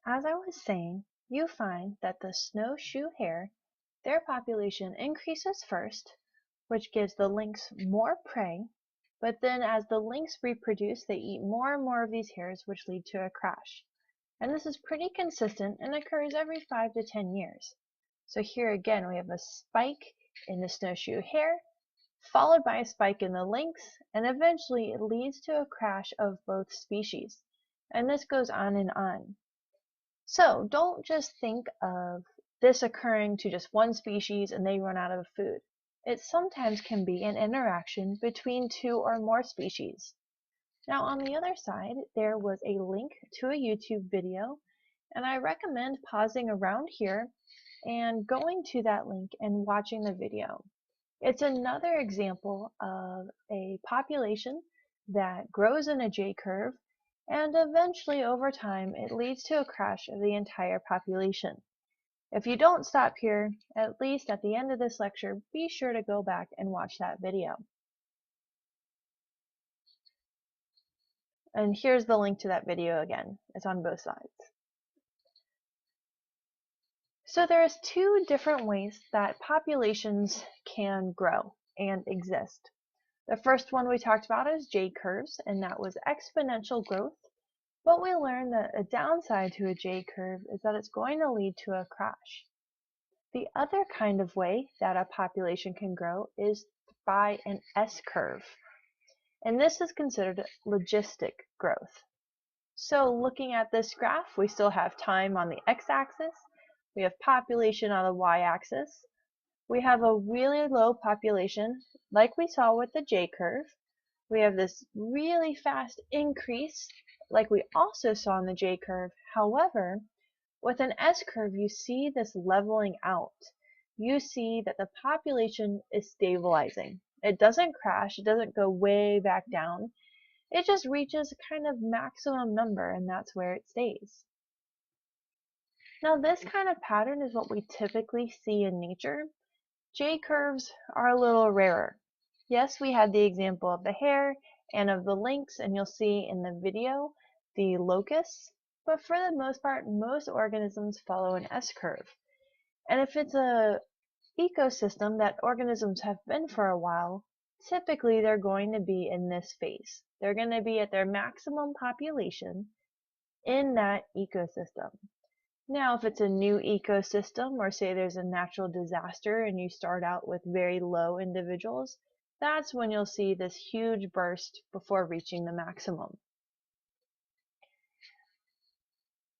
As I was saying, you find that the snowshoe hare, their population increases first, which gives the lynx more prey, but then as the lynx reproduce, they eat more and more of these hares, which lead to a crash. And this is pretty consistent and occurs every 5 to 10 years. So here again, we have a spike in the snowshoe hare, followed by a spike in the lynx, and eventually it leads to a crash of both species. And this goes on and on. So don't just think of this occurring to just one species and they run out of food. It sometimes can be an interaction between two or more species. Now on the other side, there was a link to a YouTube video, and I recommend pausing around here and going to that link and watching the video. It's another example of a population that grows in a J-curve, and eventually over time it leads to a crash of the entire population. If you don't stop here, at least at the end of this lecture, be sure to go back and watch that video. And here's the link to that video again. It's on both sides. So there's two different ways that populations can grow and exist. The first one we talked about is J-curves, and that was exponential growth. But we learned that a downside to a J-curve is that it's going to lead to a crash. The other kind of way that a population can grow is by an S-curve. And this is considered logistic growth. So looking at this graph, we still have time on the x-axis, we have population on the y-axis, we have a really low population like we saw with the J-curve, we have this really fast increase like we also saw in the J-curve. However, with an S-curve you see this leveling out. You see that the population is stabilizing. It doesn't crash, it doesn't go way back down. It just reaches a kind of maximum number, and that's where it stays. Now this kind of pattern is what we typically see in nature. J-curves are a little rarer. Yes, we had the example of the hare and of the lynx, and you'll see in the video the locusts, but for the most part, most organisms follow an S-curve. And if it's a ecosystem that organisms have been for a while, typically they're going to be in this phase. They're going to be at their maximum population in that ecosystem. Now, if it's a new ecosystem, or say there's a natural disaster and you start out with very low individuals, that's when you'll see this huge burst before reaching the maximum.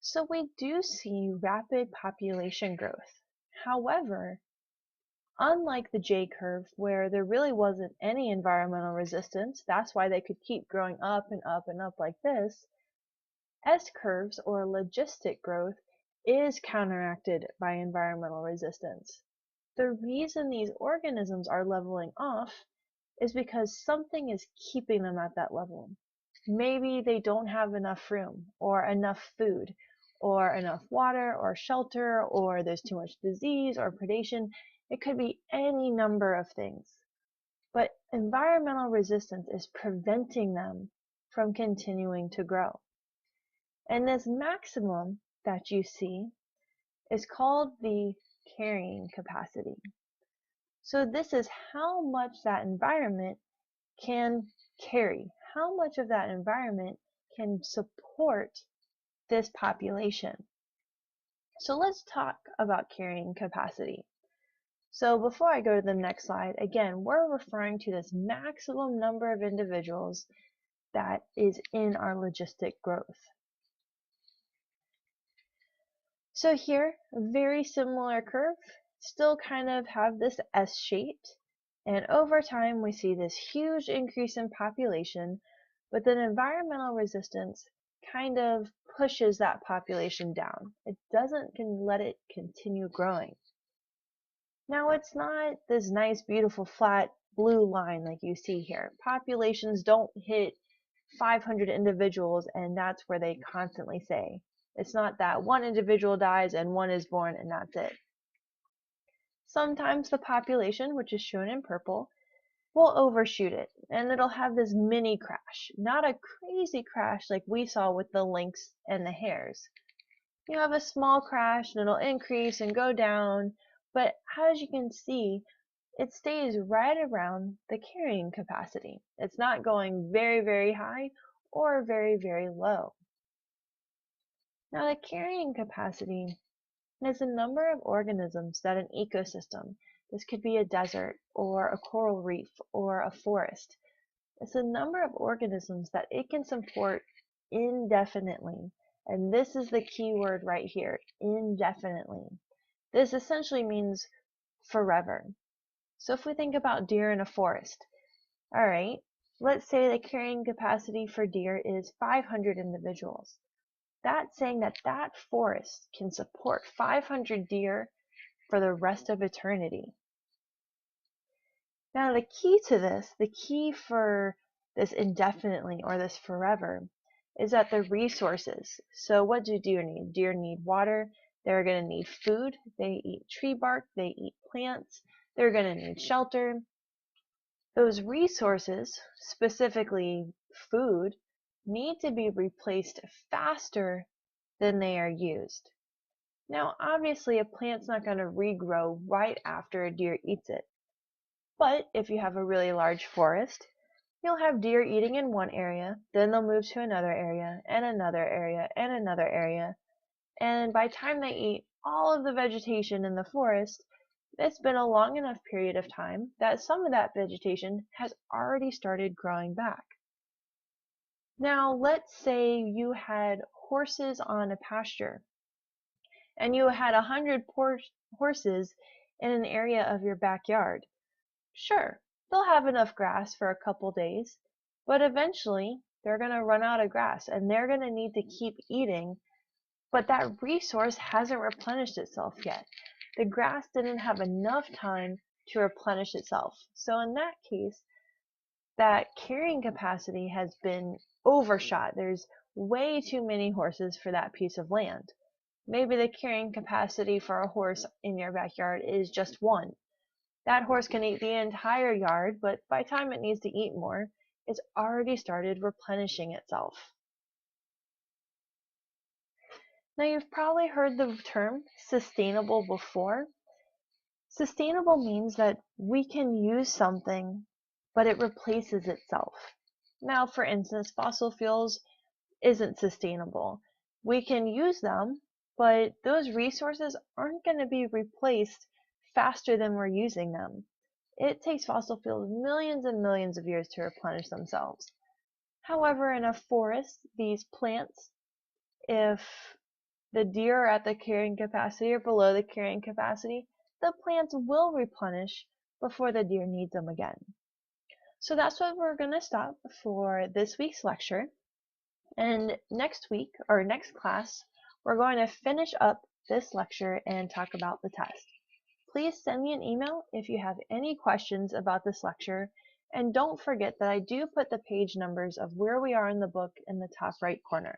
So we do see rapid population growth. However, unlike the J-curve, where there really wasn't any environmental resistance, that's why they could keep growing up and up and up like this, S-curves, or logistic growth, is counteracted by environmental resistance. The reason these organisms are leveling off is because something is keeping them at that level. Maybe they don't have enough room, or enough food, or enough water, or shelter, or there's too much disease or predation. It could be any number of things. But environmental resistance is preventing them from continuing to grow. And this maximum that you see is called the carrying capacity. So this is how much that environment can carry, how much of that environment can support this population. So let's talk about carrying capacity. So before I go to the next slide, again, we're referring to this maximum number of individuals that is in our logistic growth. So here, a very similar curve, still kind of have this S shaped, and over time we see this huge increase in population, but then environmental resistance kind of pushes that population down. It doesn't let it continue growing. Now it's not this nice beautiful flat blue line like you see here. Populations don't hit 500 individuals and that's where they constantly stay. It's not that one individual dies and one is born and that's it. Sometimes the population, which is shown in purple, will overshoot it and it'll have this mini crash. Not a crazy crash like we saw with the lynx and the hares, You have a small crash and it'll increase and go down, but as you can see, it stays right around the carrying capacity. It's not going very, very high or very, very low. Now, the carrying capacity is the number of organisms that an ecosystem, this could be a desert or a coral reef or a forest, it's the number of organisms that it can support indefinitely. And this is the key word right here, indefinitely. This essentially means forever. So if we think about deer in a forest, all right, let's say the carrying capacity for deer is 500 individuals. That's saying that that forest can support 500 deer for the rest of eternity. Now the key to this, the key for this indefinitely or this forever, is that the resources. So what do deer need? Deer need water, they're going to need food, they eat tree bark, they eat plants, they're going to need shelter. Those resources, specifically food, need to be replaced faster than they are used. Now, obviously, a plant's not going to regrow right after a deer eats it. But if you have a really large forest, you'll have deer eating in one area, then they'll move to another area, and another area, and another area. And by the time they eat all of the vegetation in the forest, it's been a long enough period of time that some of that vegetation has already started growing back. Now, let's say you had horses on a pasture, and you had 100 horses in an area of your backyard. Sure, they'll have enough grass for a couple days, but eventually they're going to run out of grass and they're going to need to keep eating, but that resource hasn't replenished itself yet. The grass didn't have enough time to replenish itself. So in that case, that carrying capacity has been overshot. There's way too many horses for that piece of land. Maybe the carrying capacity for a horse in your backyard is just one. That horse can eat the entire yard, but by the time it needs to eat more, it's already started replenishing itself. Now, you've probably heard the term sustainable before. Sustainable means that we can use something, but it replaces itself. Now, for instance, fossil fuels isn't sustainable. We can use them, but those resources aren't going to be replaced faster than we're using them. It takes fossil fuels millions and millions of years to replenish themselves. However, in a forest, these plants, if the deer are at the carrying capacity or below the carrying capacity, the plants will replenish before the deer needs them again. So that's what we're going to stop for this week's lecture. And next week, or next class, we're going to finish up this lecture and talk about the test. Please send me an email if you have any questions about this lecture, and don't forget that I do put the page numbers of where we are in the book in the top right corner.